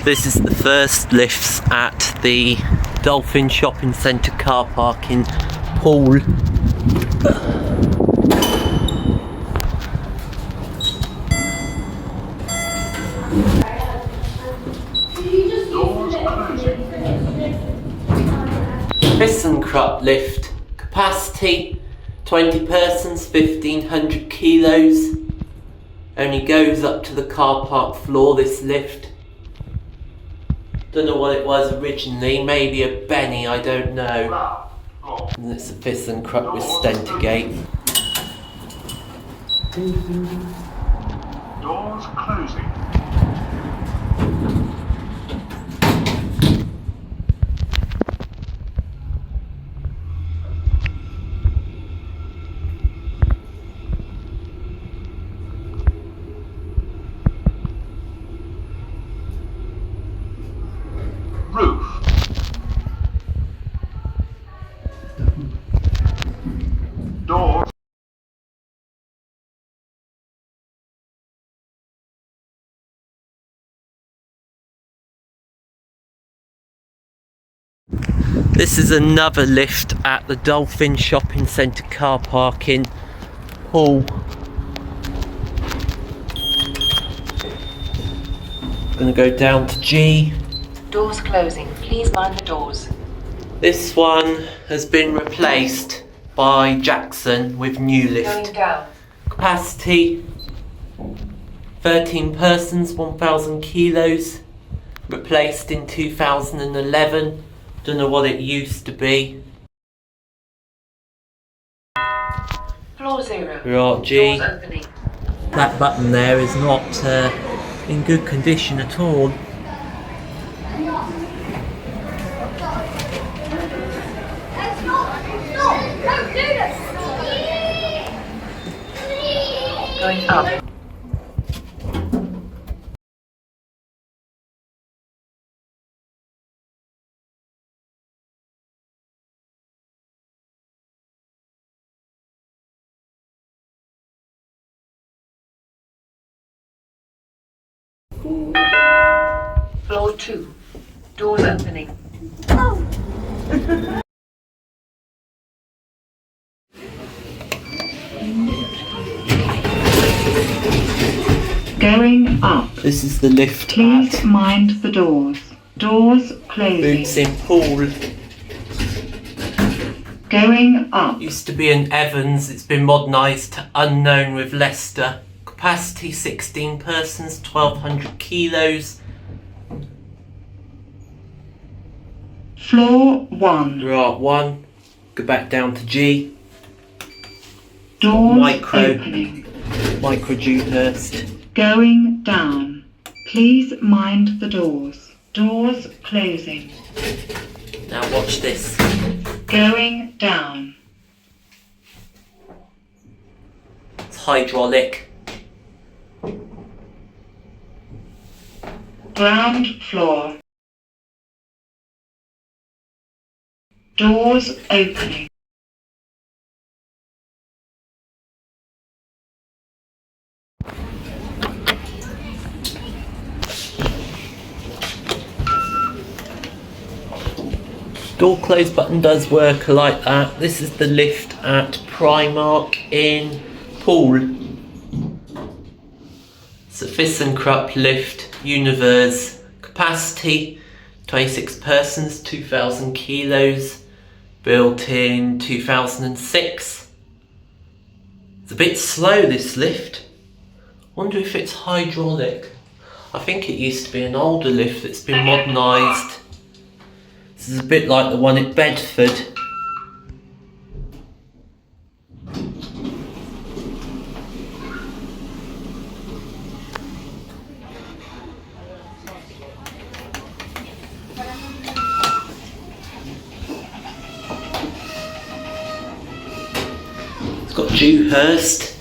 This is the first lifts at the Dolphin shopping centre car park in Poole. ThyssenKrupp lift, capacity 20 persons, 1500 kilos. Only goes up to the car park floor, this lift. Don't know what it was originally, maybe a Benny, I don't know. And it's a ThyssenKrupp with Stenter gate. Doors closing. Roof. Doors. This is another lift at the Dolphin shopping centre car park in Poole. Gonna go down to G. Doors closing. Please mind the doors. This one has been replaced by Jackson with new Going lift. down. Capacity 13 persons, 1000 kilos. Replaced in 2011. Don't know what it used to be. Floor 0. Right, G. Doors opening. That button there is not in good condition at all. Going up. Floor 2. Doors opening. Going up. This is the lift Please at mind the doors. Doors closing. Boots in Poole. Going up. Used to be an Evans, it's been modernised to Unknown with Leicester. Capacity 16 persons, 1200 kilos. Floor 1. Right, 1. Go back down to G. Doors Micro. opening. Micro Dewhurst. Going down. Please mind the doors. Doors closing. Now watch this. Going down. It's hydraulic. Ground floor. Doors opening. Door close button does work like that. This is the lift at Primark in Poole. It's a ThyssenKrupp lift, Universe. Capacity 26 persons, 2000 kilos. Built in 2006. It's a bit slow, this lift. Wonder if it's hydraulic. I think it used to be an older lift that's been modernised. This is a bit like the one at Bedford. It's got Dewhurst.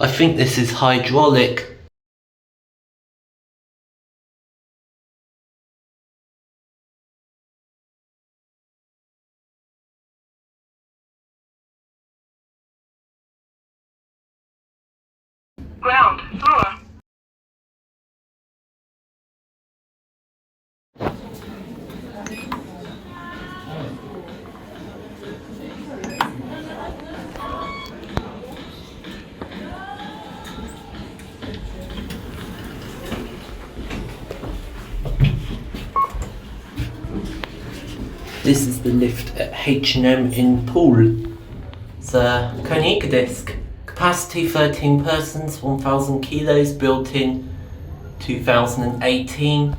I think this is hydraulic. Ground floor. This is the lift at H&M in Poole. It's a Konica disc. Capacity 13 persons, 1,000 kilos, built in 2018.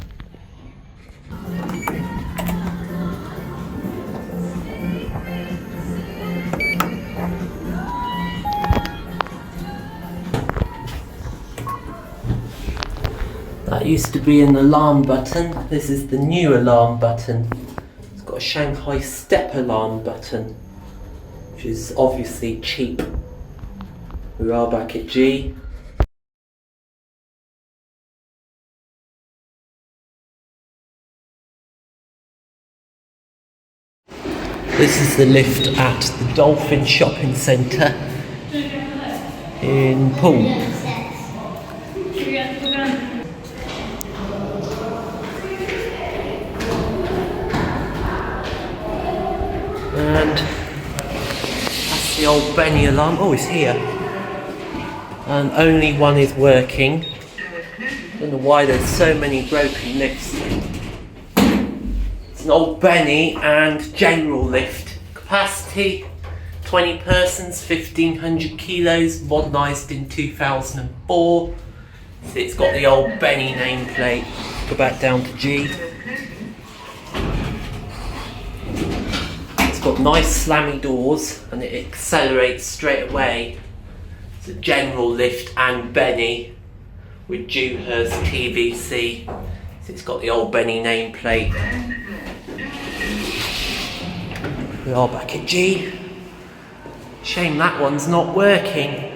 That used to be an alarm button. This is the new alarm button. It's got a Shanghai step alarm button, which is obviously cheap. We are back at G. This is the lift at the Dolphin shopping centre in Poole. And that's the old Benny alarm. Oh, it's here. And only one is working. Don't know why there's so many broken lifts. It's an old Benny and general lift. Capacity 20 persons, 1,500 kilos, modernised in 2004. So it's got the old Benny nameplate. Go back down to G. It's got nice slammy doors and it accelerates straight away. It's a general lift and Benny with Dewhurst TVC. So it's got the old Benny nameplate. We are back at G. Shame that one's not working.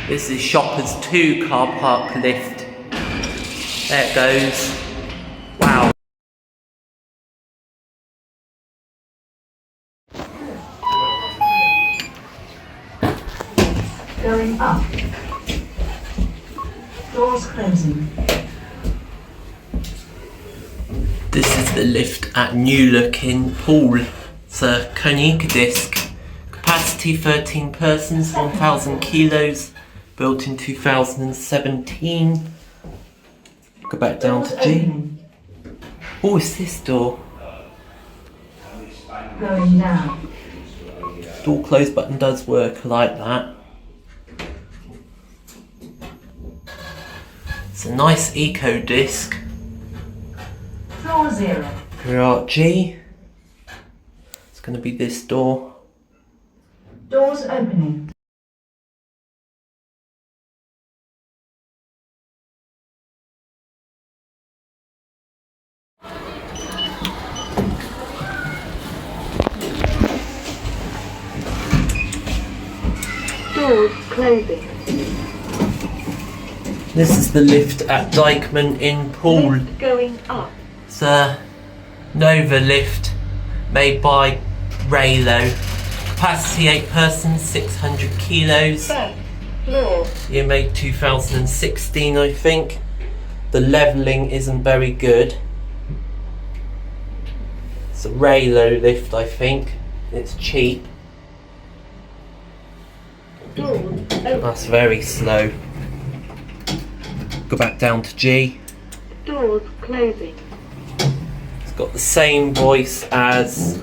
This is Shoppers 2 car park lift. There it goes. Wow. Going up. Doors closing. This is the lift at New Look in Poole. It's a Konica disc. Capacity 13 persons, 1,000 kilos, built in 2017. Go back down to G. Oh, it's this door. Going down. Door close button does work like that. It's a nice eco disc. Floor 0. We're at G. It's going to be this door. Doors opening. Doors closing. This is the lift at Dykeman in Poole. Lift going up. It's a Nova lift made by Raylo. Capacity 8 persons, 600 kilos. First floor. Year made 2016, I think. The levelling isn't very good. It's a Raylo lift, I think. It's cheap. Doors open. That's very slow. Go back down to G. Doors closing. It's got the same voice as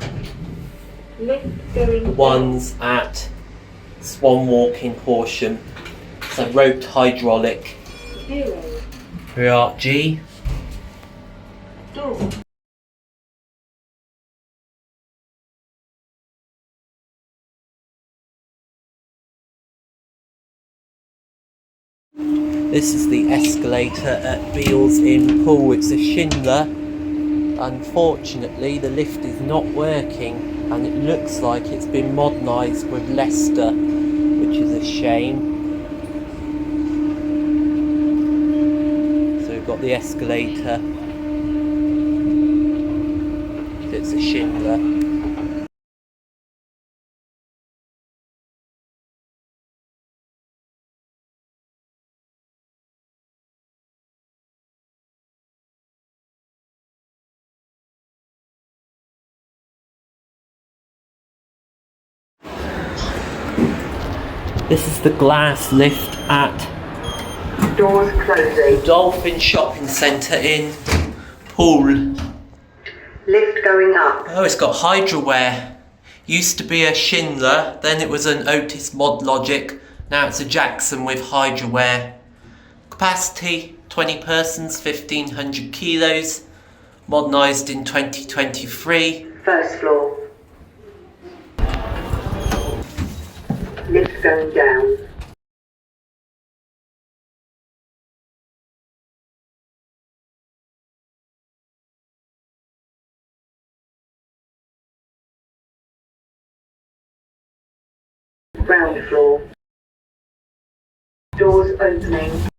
Lift going the ones at Swan Walk in Horsham. It's a roped hydraulic. 0. We're at G. Door. This is the escalator at Beals in Poole. It's a Schindler. Unfortunately, the lift is not working and it looks like it's been modernised with Leicester, which is a shame. So we've got the escalator. It's a Schindler. This is the glass lift at Doors closing. Dolphin shopping centre in Poole. Lift going up. Oh, it's got Hydraware. Used to be a Schindler, then it was an Otis Mod Logic, now it's a Jackson with Hydraware. Capacity 20 persons, 1500 kilos. Modernised in 2023. First floor. Lift going down. Ground floor. Doors opening.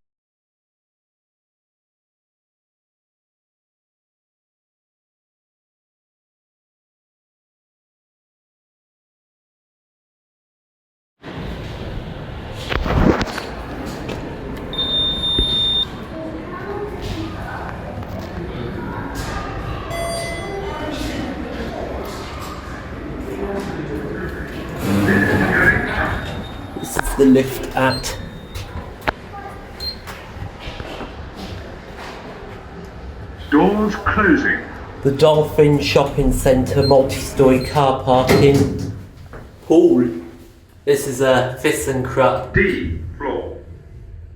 This is the lift at Doors closing. the Dolphin Shopping Centre multi-storey car park in Poole. This is a ThyssenKrupp. D floor.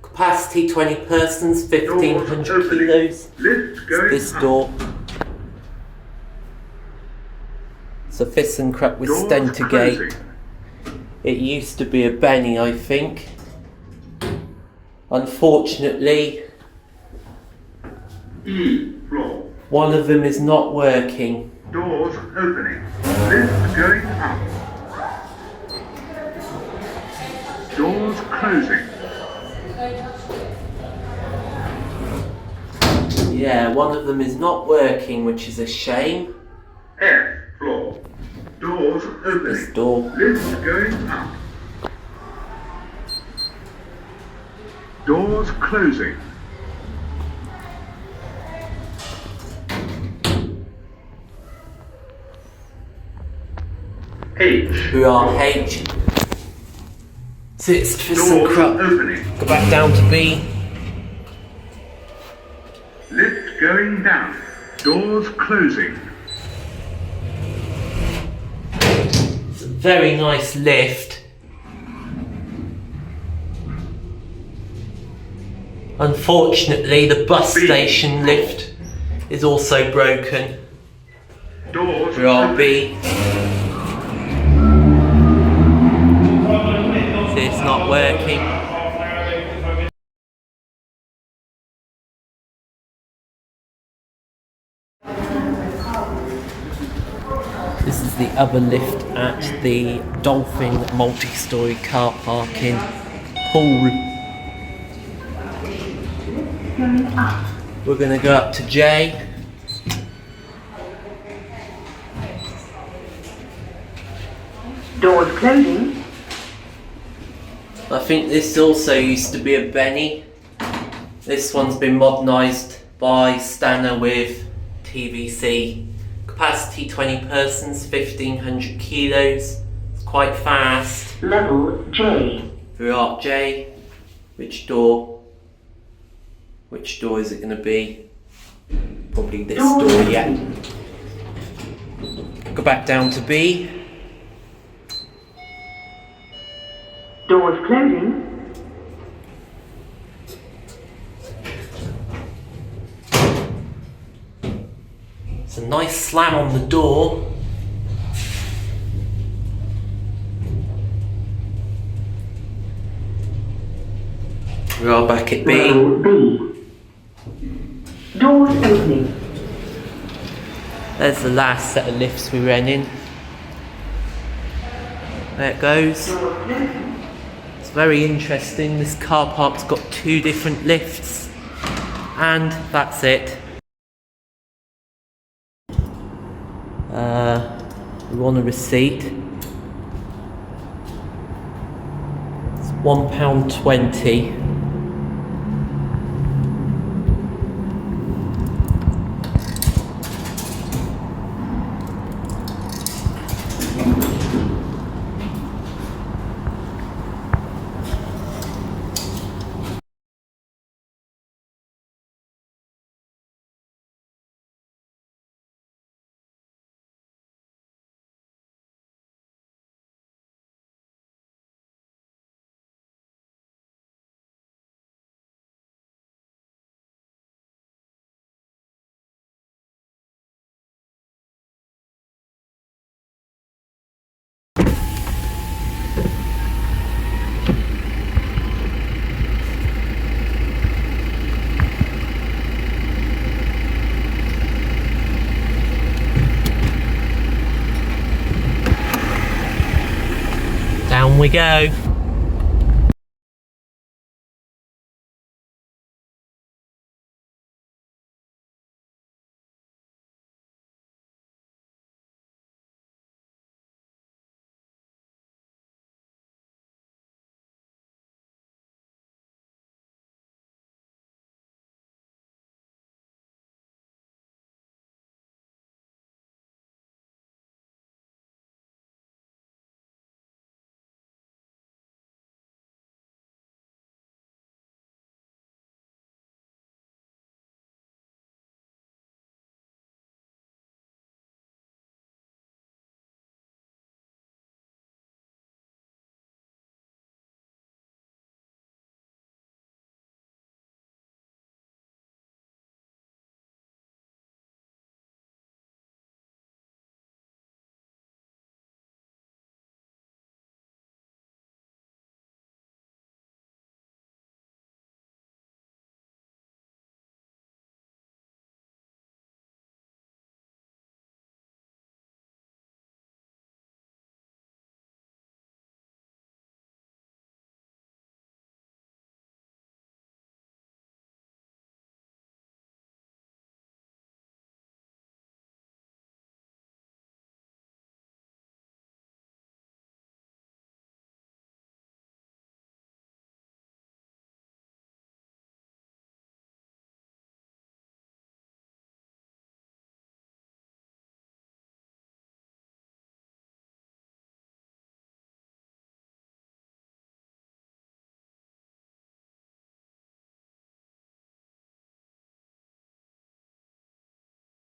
Capacity 20 persons, 1500 Doors opening. kilos. Lift going This up. door. It's a ThyssenKrupp with Doors Stenter gate. closing. It used to be a Benny, I think. Unfortunately, E floor. one of them is not working. Doors opening. Lift going up. Doors closing. Yeah, one of them is not working, which is a shame. F floor. Doors opening. This door. Lift going up. Doors closing. H. We are H. So it's Doors ThyssenKrupp. opening. Go back down to B. Lift going down. Doors closing. It's a very nice lift. Unfortunately, the bus B. station lift is also broken. Doors We are opening. B. See, it's not working. This is the other lift at the Dolphin multi-storey car park in Poole. We're going to go up to J. Doors closing. I think this also used to be a Benny. This one's been modernised by Stanner with TVC. Capacity 20 persons, 1500 kilos. It's quite fast. Level J. We're at J. Which door? Which door is it going to be? Probably this door, yeah. Go back down to B. Doors closing. It's a nice slam on the door. We are back at B. Level B. Doors opening. There's the last set of lifts we ran in. There it goes. Doors closing. It's very interesting. This car park's got two different lifts. And that's it. We want a receipt. It's £1.20. On we go.